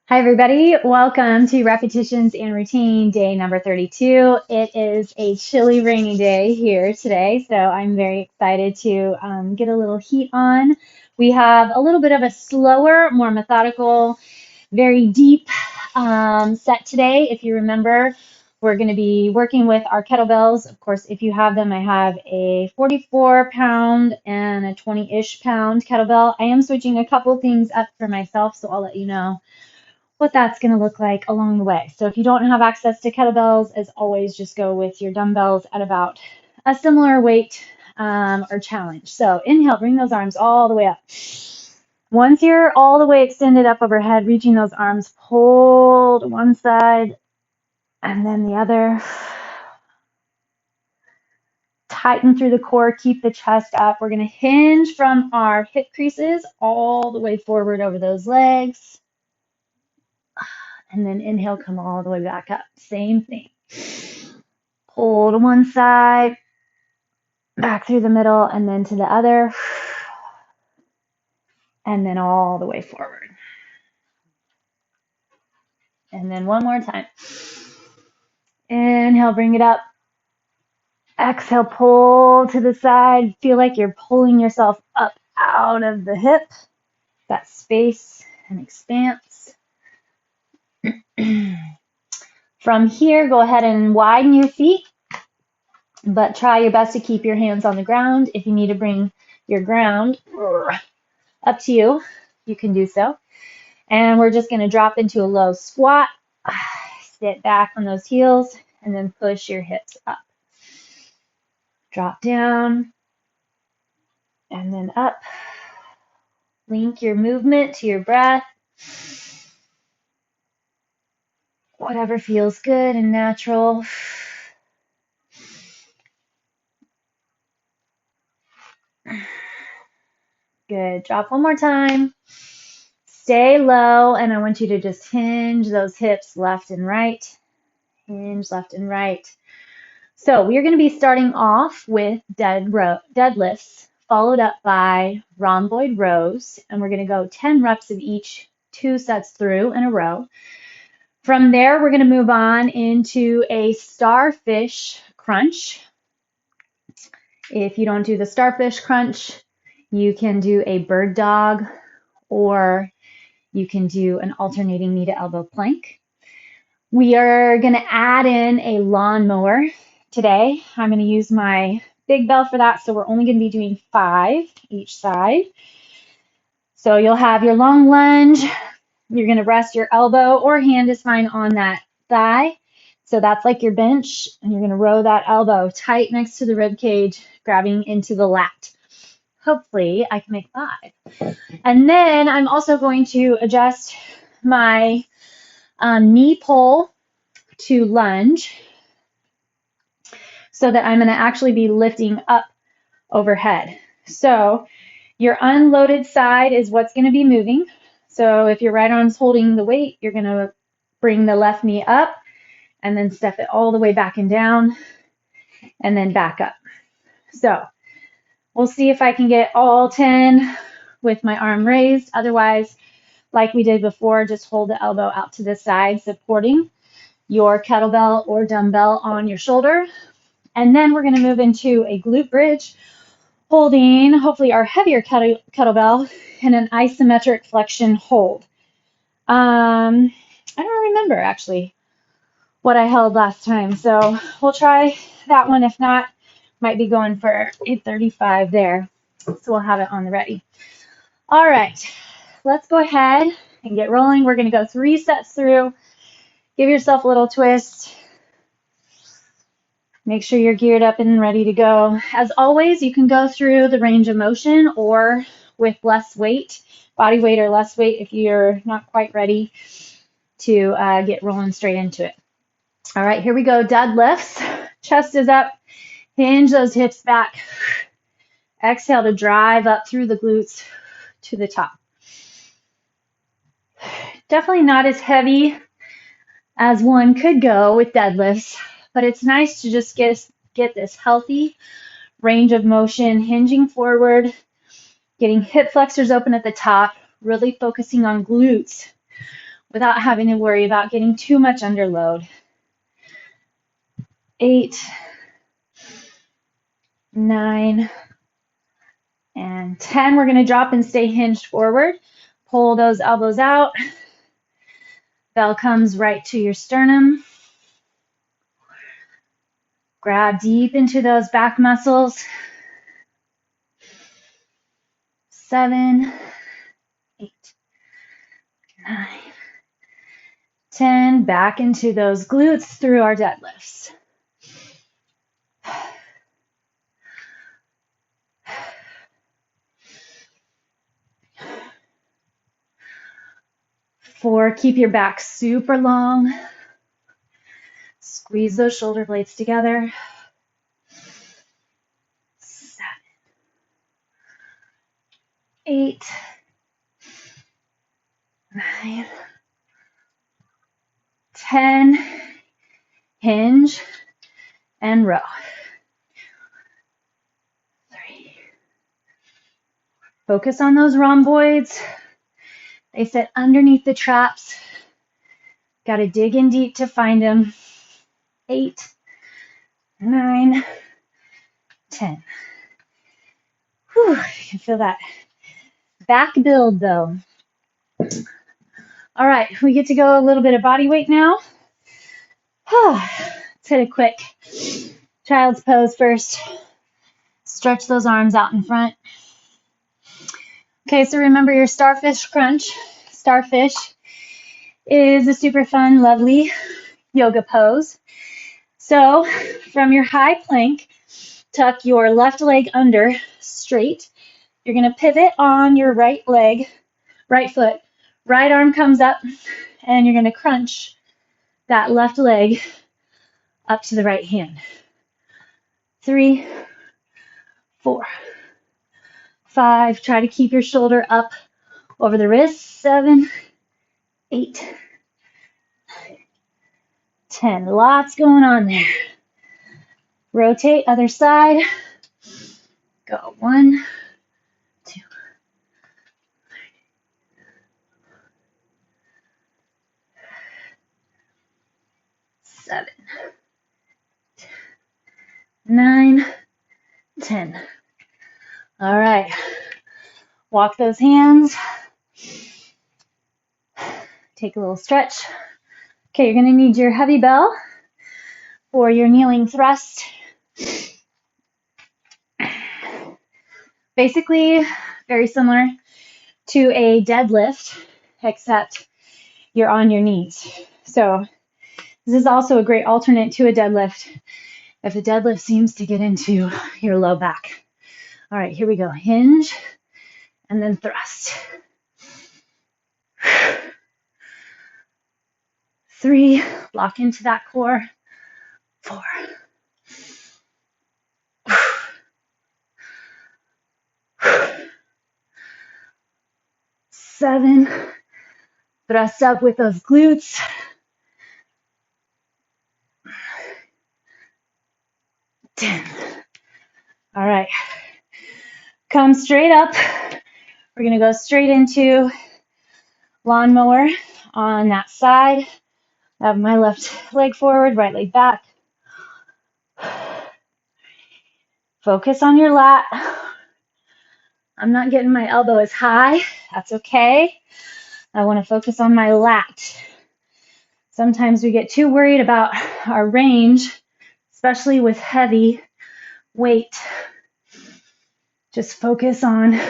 Hi, everybody. Welcome to Repetitions and Routine day number 32. It is a chilly, rainy day here today, so I'm very excited to get a little heat on. We have a little bit of a slower, more methodical, very deep set today. If you remember, we're going to be working with our kettlebells. Of course, if you have them, I have a 44-pound and a 20-ish pound kettlebell. I am switching a couple things up for myself, so I'll let you know what that's going to look like along the way. So if you don't have access to kettlebells, as always, just go with your dumbbells at about a similar weight or challenge. So inhale, bring those arms all the way up. Once you're all the way extended up overhead, reaching those arms, pull to one side and then the other. Tighten through the core, keep the chest up. We're going to hinge from our hip creases all the way forward over those legs. And then inhale, come all the way back up. Same thing. Pull to one side, back through the middle, and then to the other. And then all the way forward. And then one more time. Inhale, bring it up. Exhale, pull to the side. Feel like you're pulling yourself up out of the hip. That space and expanse. From here, go ahead and widen your feet, but try your best to keep your hands on the ground. If you need to bring your ground up to you, you can do so. And we're just going to drop into a low squat, sit back on those heels, and then push your hips up. Drop down, and then up. Link your movement to your breath. Whatever feels good and natural. Good. Drop one more time. Stay low, and I want you to just hinge those hips left and right. Hinge left and right. So we're going to be starting off with deadlifts, followed up by rhomboid rows, and we're going to go 10 reps of each, 2 sets through in a row. From there, we're going to move on into a starfish crunch. If you don't do the starfish crunch, you can do a bird dog, or you can do an alternating knee to elbow plank. We are going to add in a lawnmower today. I'm going to use my big bell for that, so we're only going to be doing 5 each side. So you'll have your long lunge. You're going to rest your elbow or hand is fine on that thigh. So that's like your bench, and you're going to row that elbow tight next to the rib cage, grabbing into the lat. Hopefully I can make 5. And then I'm also going to adjust my knee pull to lunge so that I'm going to actually be lifting up overhead. So your unloaded side is what's going to be moving. So if your right arm's holding the weight, you're going to bring the left knee up and then step it all the way back and down and then back up. So we'll see if I can get all 10 with my arm raised. Otherwise, like we did before, just hold the elbow out to the side, supporting your kettlebell or dumbbell on your shoulder. And then we're going to move into a glute bridge, holding hopefully our heavier kettlebell in an isometric flexion hold. I don't remember actually what I held last time, so we'll try that one. If not, might be going for a 35 there. So we'll have it on the ready. All right, let's go ahead and get rolling. We're going to go 3 sets through. Give yourself a little twist. Make sure you're geared up and ready to go. As always, you can go through the range of motion or with less weight, body weight or less weight if you're not quite ready to get rolling straight into it. All right, here we go. Deadlifts. Chest is up. Hinge those hips back. Exhale to drive up through the glutes to the top. Definitely not as heavy as one could go with deadlifts, but it's nice to just get this healthy range of motion, hinging forward, getting hip flexors open at the top, really focusing on glutes without having to worry about getting too much under load. 8, 9, and 10. We're going to drop and stay hinged forward. Pull those elbows out. Bell comes right to your sternum. Grab deep into those back muscles. 7, 8, 9, 10. Back into those glutes through our deadlifts. 4, keep your back super long. Squeeze those shoulder blades together. 7, 8, 9, 10. Hinge and row. 3. Focus on those rhomboids. They sit underneath the traps. Got to dig in deep to find them. 8, 9, 10. Whew, you can feel that back build though. All right, we get to go a little bit of body weight now. Let's hit a quick child's pose first. Stretch those arms out in front. Okay, so remember your starfish crunch. Starfish is a super fun, lovely yoga pose. So from your high plank, tuck your left leg under straight. You're going to pivot on your right leg, right foot. Right arm comes up, and you're going to crunch that left leg up to the right hand. 3, 4, 5. Try to keep your shoulder up over the wrist. 7, 8, 10. Lots going on there. Rotate other side. Go. 1, 2, 7, 9, 10. All right. Walk those hands. Take a little stretch. Okay, you're going to need your heavy bell for your kneeling thrust. Basically, very similar to a deadlift, except you're on your knees. So this is also a great alternate to a deadlift if the deadlift seems to get into your low back. All right, here we go. Hinge and then thrust. 3, lock into that core. 4, 7, thrust up with those glutes. 10. All right, come straight up. We're gonna go straight into lawnmower on that side. I have my left leg forward, right leg back. Focus on your lat. I'm not getting my elbow as high. That's okay. I want to focus on my lat. Sometimes we get too worried about our range, especially with heavy weight. Just focus on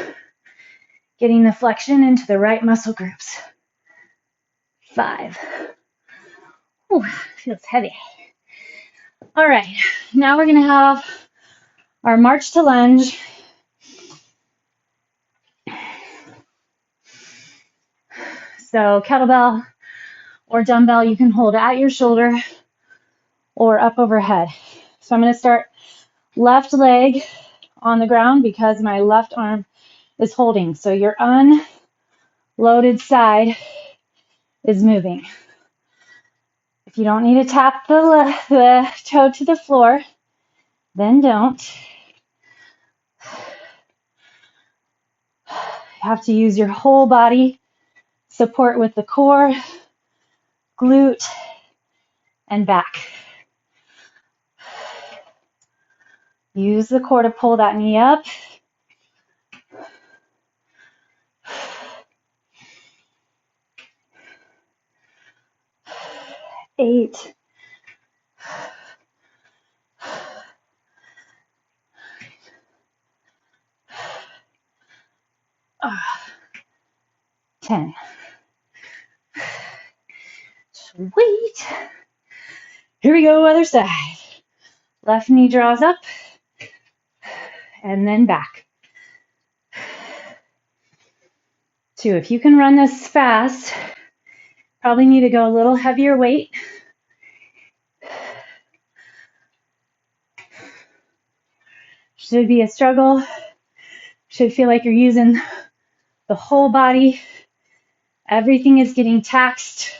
getting the flexion into the right muscle groups. 5. Ooh, feels heavy. All right, now we're going to have our march to lunge. So kettlebell or dumbbell, you can hold at your shoulder or up overhead. So I'm going to start left leg on the ground because my left arm is holding. So your unloaded side is moving. If you don't need to tap the toe to the floor, then don't. You have to use your whole body support with the core glute, and back. Use the core to pull that knee up. 8, 10. Sweet. Here we go, other side. Left knee draws up, and then back. 2. If you can run this fast, probably need to go a little heavier weight. Should be a struggle. Should feel like you're using the whole body. Everything is getting taxed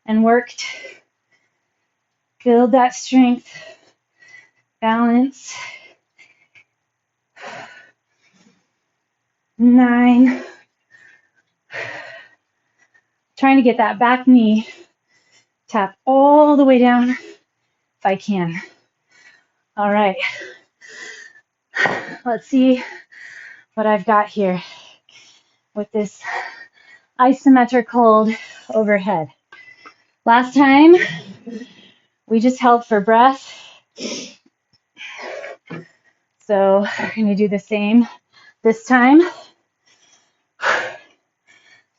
and worked. Build that strength, balance. 9. Trying to get that back knee tap all the way down if I can. All right. Let's see what I've got here with this isometric hold overhead. Last time, we just held for breath. So we're going to do the same this time.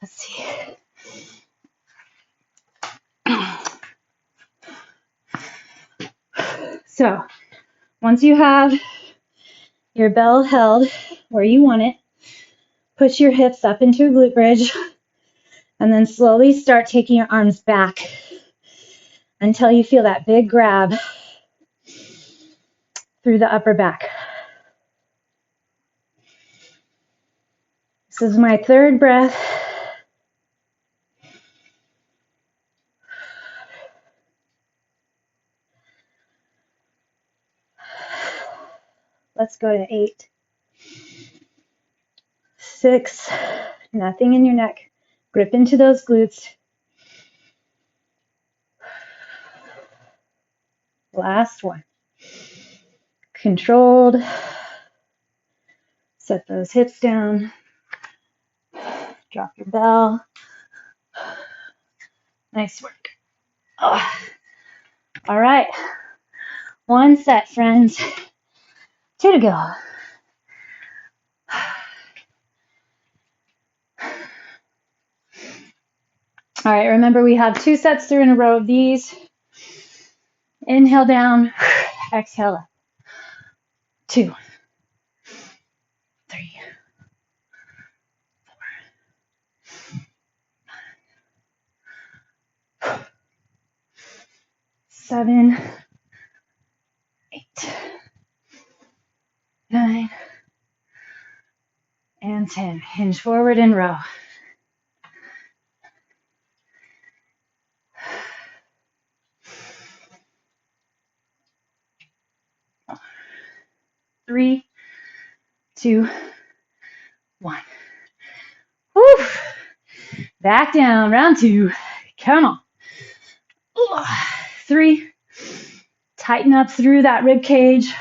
Let's see. So once you have your bell held where you want it, push your hips up into a glute bridge, and then slowly start taking your arms back until you feel that big grab through the upper back. This is my third breath. Let's go to 8. 6. Nothing in your neck. Grip into those glutes. Last one. Controlled. Set those hips down. Drop your bell. Nice work. Oh. All right. 1 set, friends. 2 to go. All right, remember we have 2 sets through in a row of these. Inhale down, exhale up. 2, 3, 4, 7, 8, 9, and 10. Hinge forward and row. Three, 2, 1. Woo! Back down, round 2. Come on. 3. Tighten up through that rib cage.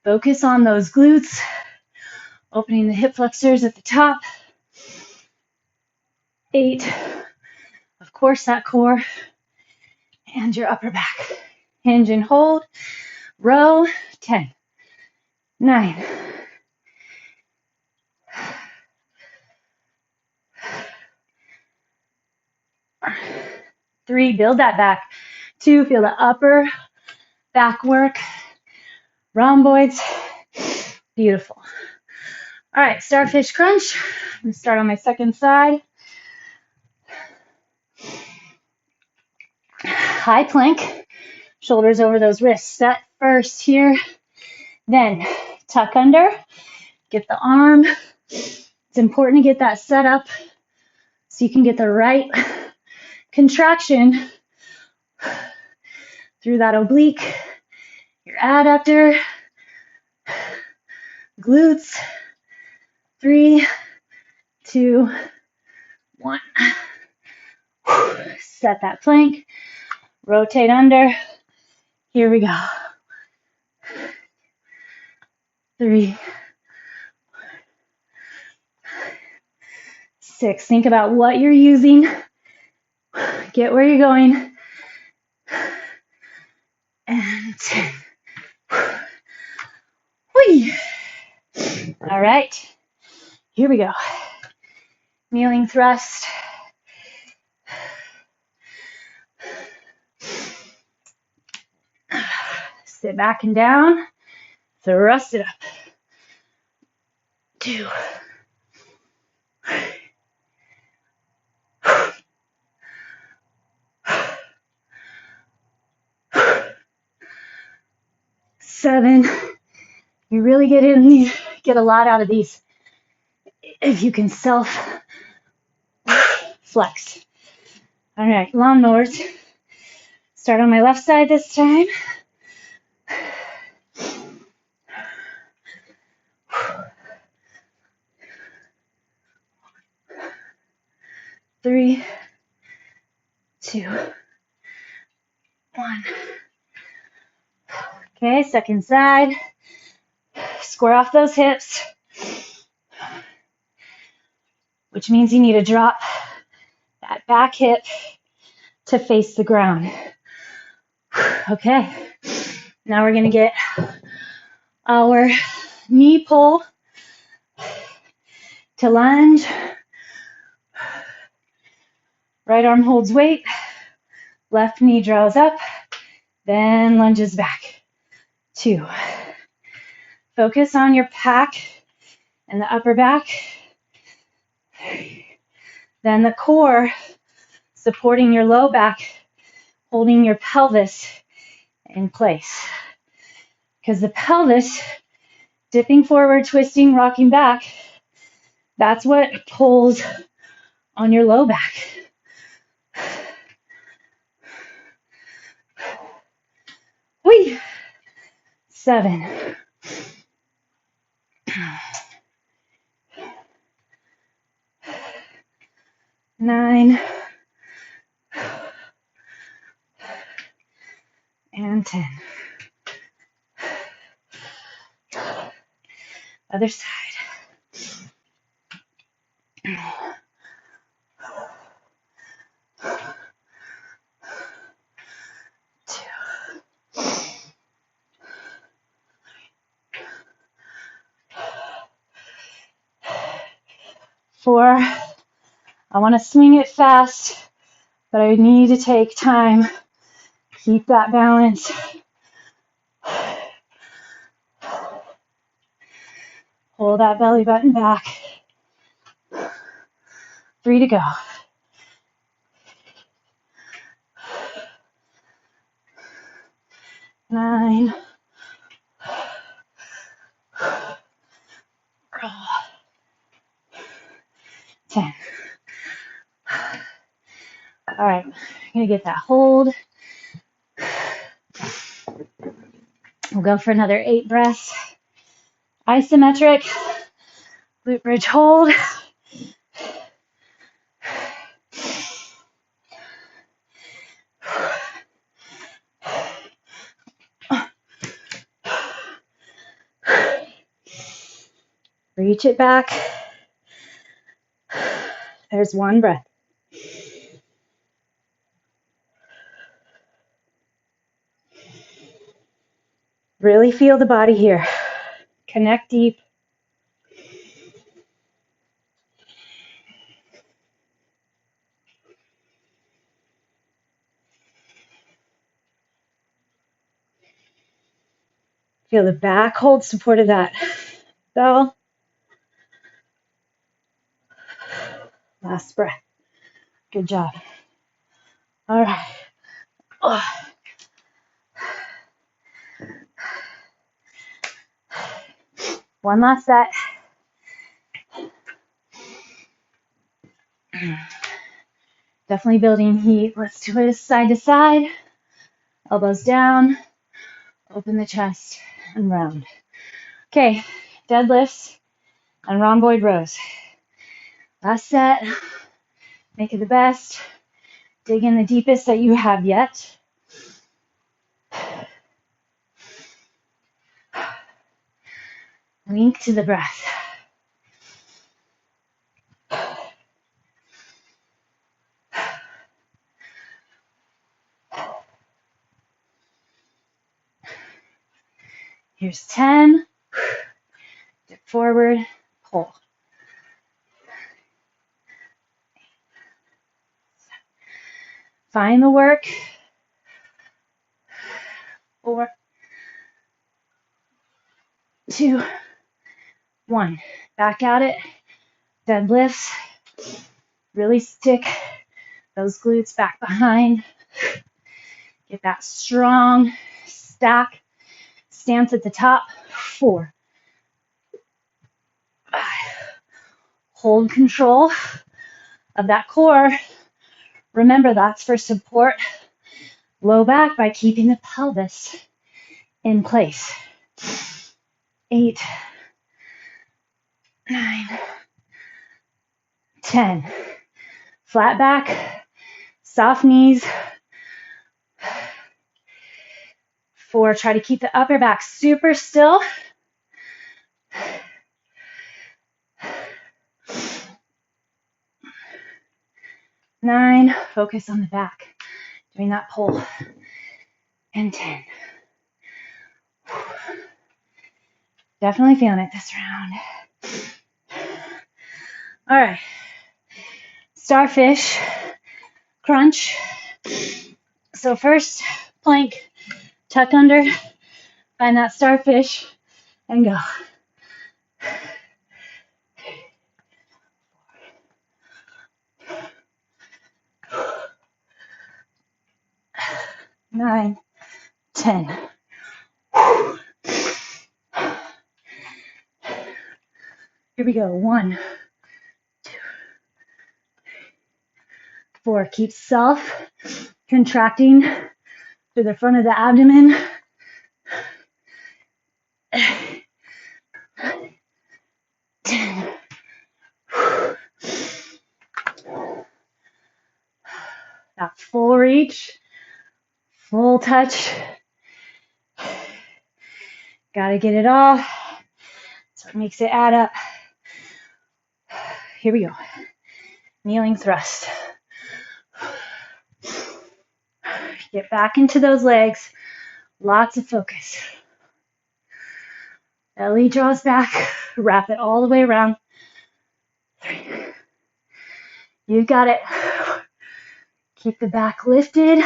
Focus on those glutes. Opening the hip flexors at the top. 8. Of course, that core. And your upper back. Hinge and hold. Row. 10. 9. 3. Build that back. 2. Feel the upper back work. Rhomboids. Beautiful. All right, starfish crunch. I'm going to start on my second side. High plank. Shoulders over those wrists. Set first here. Then tuck under. Get the arm. It's important to get that set up so you can get the right contraction through that oblique, your adductor, glutes. 3, 2, 1. Set that plank. Rotate under. Here we go. 3, 6. Think about what you're using. Get where you're going. And 10. Whee. All right. Here we go. Kneeling thrust. Sit back and down. Thrust it up. 2. 7. You really get in these, get a lot out of these if you can self flex. All right, lawnmowers. Start on my left side this time. Three, 2, 1. Okay, second side. Square off those hips, which means you need to drop that back hip to face the ground. Okay, now we're going to get our knee pull to lunge. Right arm holds weight, left knee draws up, then lunges back. 2. Focus on your pack and the upper back. Then the core supporting your low back, holding your pelvis in place. Because the pelvis, dipping forward, twisting, rocking back, that's what pulls on your low back. 7. 9. And 10. Other side. 2. 4. I want to swing it fast, but I need to take time. Keep that balance. Pull that belly button back. 3 to go. 9. 10. All right, I'm gonna get that hold. We'll go for another 8 breaths. Isometric, glute bridge hold. Reach it back. There's 1 breath. Really feel the body here. Connect deep. Feel the back hold support of that bell. Last breath. Good job. All right. Oh. One last set. Definitely building heat. Let's twist side to side. Elbows down. Open the chest and round. Okay, deadlifts and rhomboid rows. Last set. Make it the best. Dig in the deepest that you have yet. Link to the breath. Here's 10. Dip forward, pull. Find the work. 4, 2, 1. Back at it. Deadlifts. Really stick those glutes back behind. Get that strong stack stance at the top. 4, 5. Hold control of that core. Remember, that's for support low back by keeping the pelvis in place. 8, 9, 10. Flat back, soft knees. 4, try to keep the upper back super still. 9, focus on the back, doing that pull. And 10. Definitely feeling it this round. All right. Starfish crunch. So first, plank, tuck under, find that starfish, and go. 9, 10. Here we go. 1, 2, 4. Keep self contracting through the front of the abdomen. 10. That full reach, full touch. Gotta get it off. That's what makes it add up. Here we go. Kneeling thrust. Get back into those legs. Lots of focus. Belly draws back. Wrap it all the way around. 3. You got it. Keep the back lifted.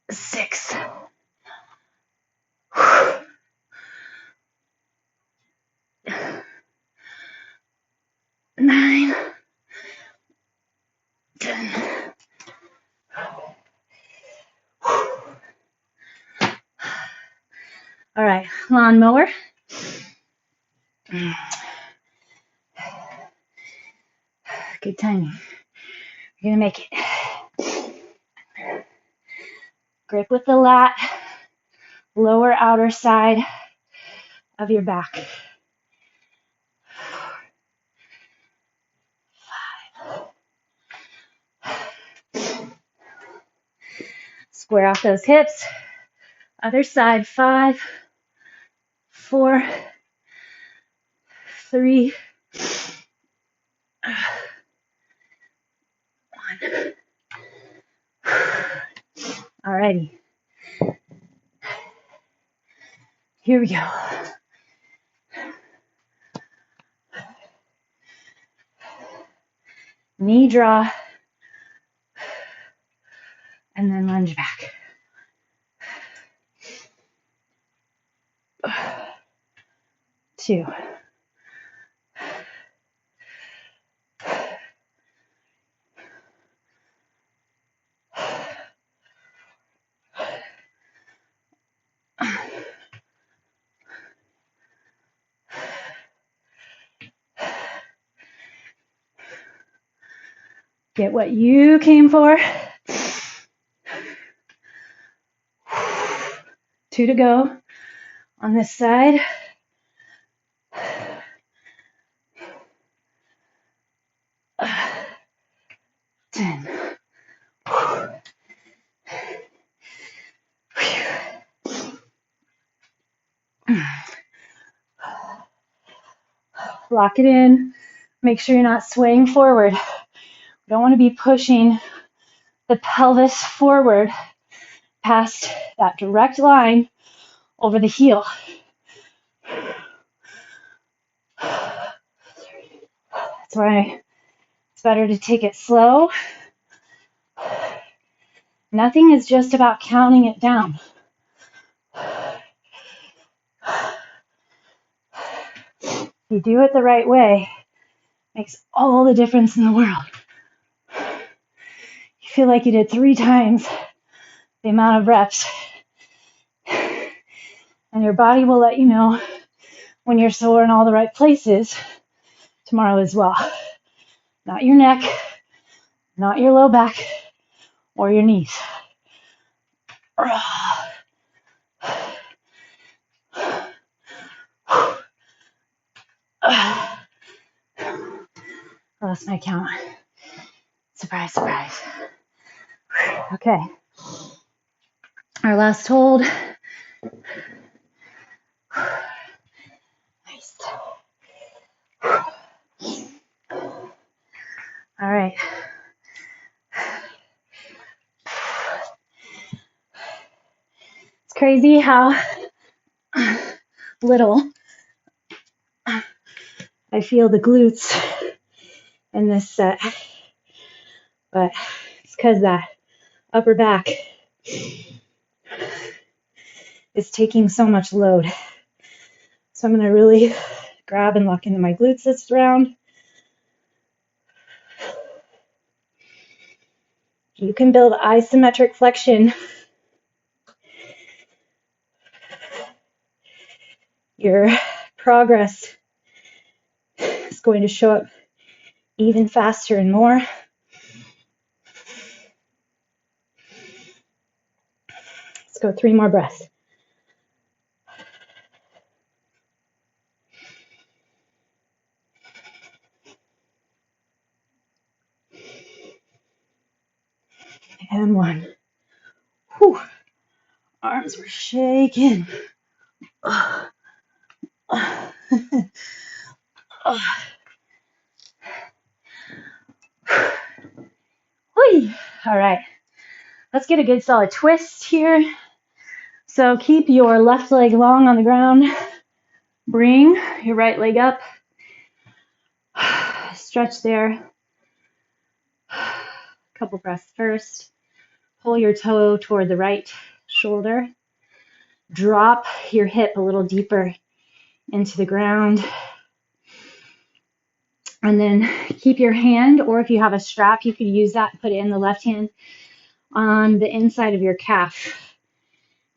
6. 9, 10. All right, lawnmower. Good timing. You're gonna make it. Grip with the lat, lower outer side of your back. 5. Square off those hips. Other side. 5, 4, 3, 1. Alrighty. Here we go. Knee draw. And then lunge back. 2. 'Get what you came for. 2 to go on this side. Lock it in. Make sure you're not swaying forward. We don't want to be pushing the pelvis forward past that direct line over the heel. That's why it's better to take it slow. Nothing is just about counting it down. If you do it the right way, it makes all the difference in the world. You feel like you did 3 times the amount of reps. And your body will let you know when you're sore in all the right places tomorrow as well. Not your neck, not your low back, or your knees. I lost my count. Surprise, surprise. Okay. Our last hold. Nice. All right. It's crazy how little I feel the glutes in this set, but it's because that upper back is taking so much load. So I'm going to really grab and lock into my glutes this round. You can build isometric flexion. Your progress is going to show up even faster and more. Let's go 3 more breaths. And 1. Whew. Arms were shaking. All right, let's get a good solid twist here. So keep your left leg long on the ground. Bring your right leg up. Stretch there. Couple breaths first. Pull your toe toward the right shoulder. Drop your hip a little deeper into the ground. And then keep your hand, or if you have a strap, you could use that, put it in the left hand on the inside of your calf.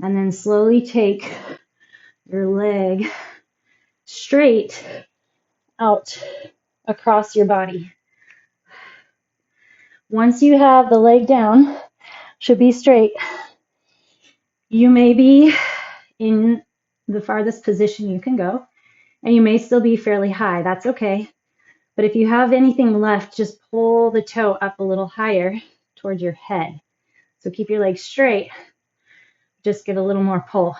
And then slowly take your leg straight out across your body. Once you have the leg down, should be straight, you may be in the farthest position you can go, and you may still be fairly high. That's okay. But if you have anything left, just pull the toe up a little higher towards your head. So keep your legs straight. Just get a little more pull.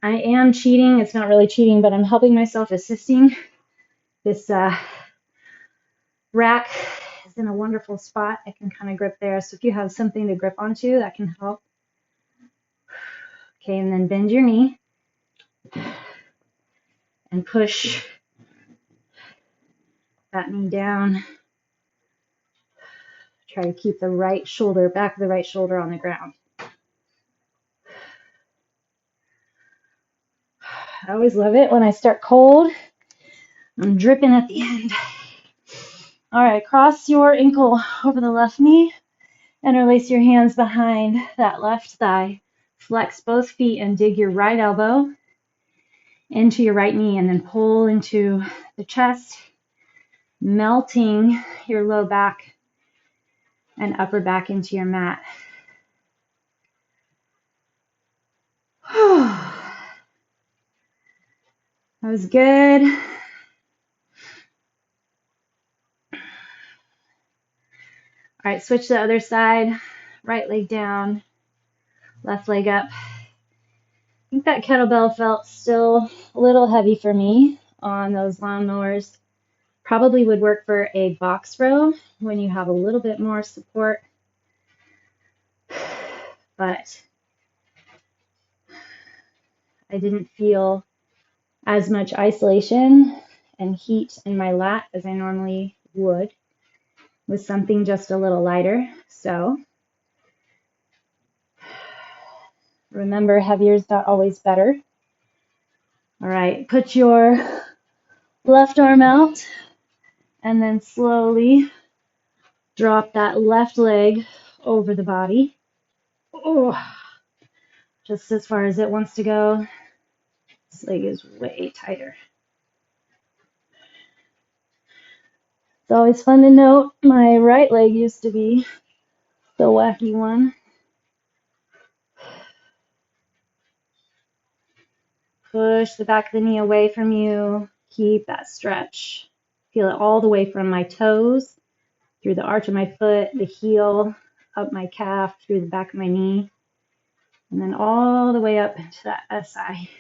I am cheating. It's not really cheating, but I'm helping myself, assisting. This rack is in a wonderful spot. I can kind of grip there. So if you have something to grip onto, that can help. Okay, and then bend your knee and push that knee down. Try to keep the right shoulder, back of the right shoulder on the ground. I always love it when I start cold. I'm dripping at the end. All right, cross your ankle over the left knee. Interlace your hands behind that left thigh. Flex both feet and dig your right elbow into your right knee, and then pull into the chest, melting your low back and upper back into your mat. That was good. All right, switch to the other side. Right leg down, left leg up. I think that kettlebell felt still a little heavy for me on those lawnmowers. Probably would work for a box row when you have a little bit more support. But I didn't feel as much isolation and heat in my lat as I normally would with something just a little lighter. So remember, heavier is not always better. All right, put your left arm out and then slowly drop that left leg over the body. Oh, just as far as it wants to go. This leg is way tighter. It's always fun to note my right leg used to be the wacky one. Push the back of the knee away from you. Keep that stretch. Feel it all the way from my toes, through the arch of my foot, the heel, up my calf, through the back of my knee, and then all the way up into that SI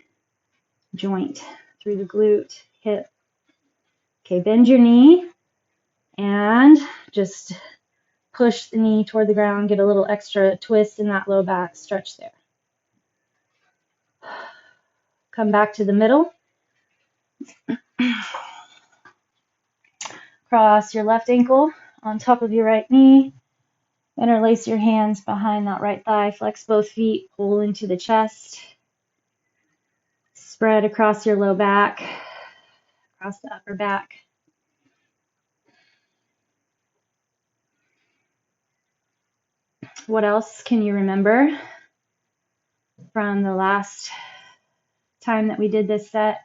joint, through the glute, hip. Okay, bend your knee and just push the knee toward the ground. Get a little extra twist in that low back stretch there. Come back to the middle. Cross your left ankle on top of your right knee. Interlace your hands behind that right thigh. Flex both feet. Pull into the chest. Spread across your low back, across the upper back. What else can you remember from the last time that we did this set?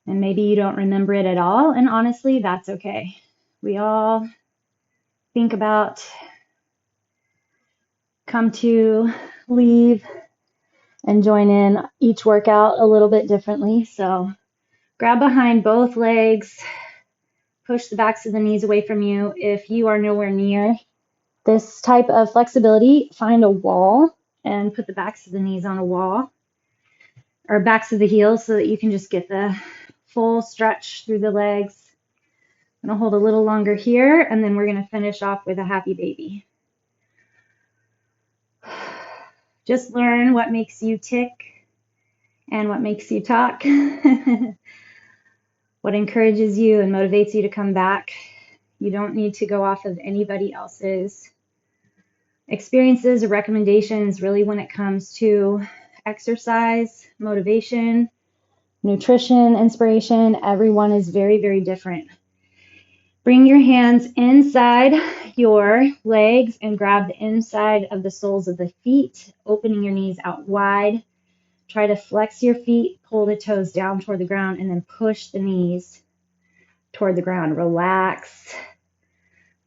And maybe you don't remember it at all, and honestly, that's okay. We all think about, come to, leave, and join in each workout a little bit differently. So grab behind both legs, push the backs of the knees away from you. If you are nowhere near this type of flexibility, find a wall and put the backs of the knees on a wall, or backs of the heels, so that you can just get the full stretch through the legs. I'm gonna hold a little longer here, and then we're gonna finish off with a happy baby. Just learn what makes you tick and what makes you talk. What encourages you and motivates you to come back. You don't need to go off of anybody else's experiences or recommendations, really, when it comes to exercise, motivation, nutrition, inspiration. Everyone is very, very different. Bring your hands inside your legs and grab the inside of the soles of the feet, opening your knees out wide. Try to flex your feet, pull the toes down toward the ground, and then push the knees toward the ground. Relax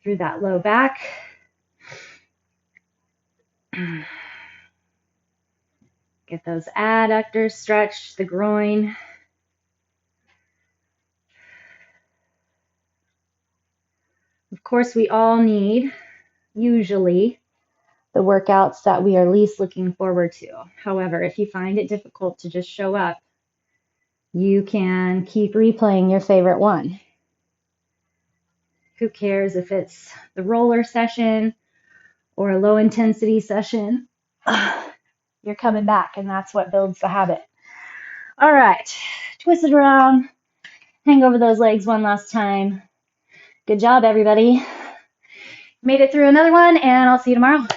through that low back. Get those adductors stretched, the groin. Of course, we all need, usually, the workouts that we are least looking forward to. However, if you find it difficult to just show up, you can keep replaying your favorite one. Who cares if it's the roller session or a low intensity session? You're coming back, and that's what builds the habit. All right, twist it around, hang over those legs one last time. Good job, everybody. Made it through another one, and I'll see you tomorrow.